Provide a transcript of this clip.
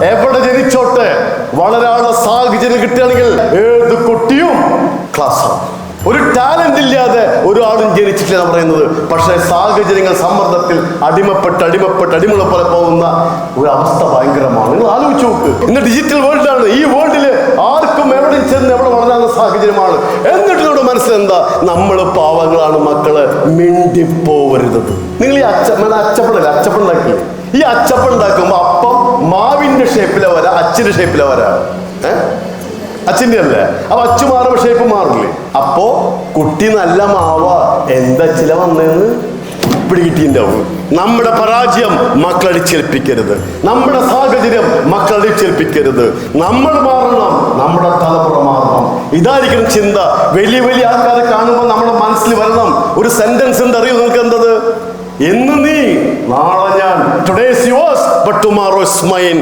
എവിടെ ജനിച്ചോട്ടെ, വളരാനുള്ള സാഹചര്യം കിട്ടുകയാണെങ്കിൽ ഏത് കുട്ടിയും ക്ലാസ്സാണ്. ഒരു ടാലന്റ് ഇല്ലാതെ ഒരാളും ജനിച്ചിട്ടില്ല പറയുന്നത്. പക്ഷെ സാഹചര്യങ്ങൾ സമ്മർദ്ദത്തിൽ അടിമ പോലെ പോകുന്ന ഒരു അവസ്ഥ ഭയങ്കരമാണ്. നിങ്ങൾ ആലോചിച്ച് നോക്ക്. ഇന്ന് ഡിജിറ്റൽ വേൾഡാണ്. ഈ വേൾഡില് ആർക്കും എവിടെ ചെന്ന് എവിടെ വളരാനുള്ള സാഹചര്യമാണ്. എന്നിട്ട് നമ്മുടെ മനസ്സിലെന്താ? നമ്മൾ പാവങ്ങളാണ് മക്കള്, മിണ്ടിപ്പോവരുത്. നിങ്ങൾ ഈ അച്ചപ്പണ്ടാക്കി ഈ അച്ചപ്പുണ്ടാക്കുമ്പോ അപ്പം മാവിന്റെ ഷേപ്പിലെ വര, അച്ചിന്റെ ഷേപ്പിലെ വര. അച്ഛൻ്റെ അല്ലേ? അപ്പൊ അച്ചു മാറുമ്പോ ഷേപ്പ് മാറില്ലേ? അപ്പോ കുട്ടി നല്ല മാവ, എന്താ ചില വന്നതെന്ന് പിടികിട്ടിണ്ടാവും. നമ്മുടെ പരാജയം മക്കളടിച്ചേൽപ്പിക്കരുത്. നമ്മുടെ സാഹചര്യം മക്കളടിച്ചേൽപ്പിക്കരുത്. നമ്മൾ മാറണം, നമ്മുടെ തലമുറ മാറണം. ഇതായിരിക്കണം ചിന്ത. വലിയ വലിയ ആൾക്കാരെ കാണുമ്പോൾ നമ്മുടെ മനസ്സിൽ വരണം ഒരു സെന്റൻസ് ഉണ്ട്. അറിയോ നിങ്ങൾക്ക് എന്തത്? ഇന്ന് നീ, നാളെ ഞാൻ. Today is yours but tomorrow is mine.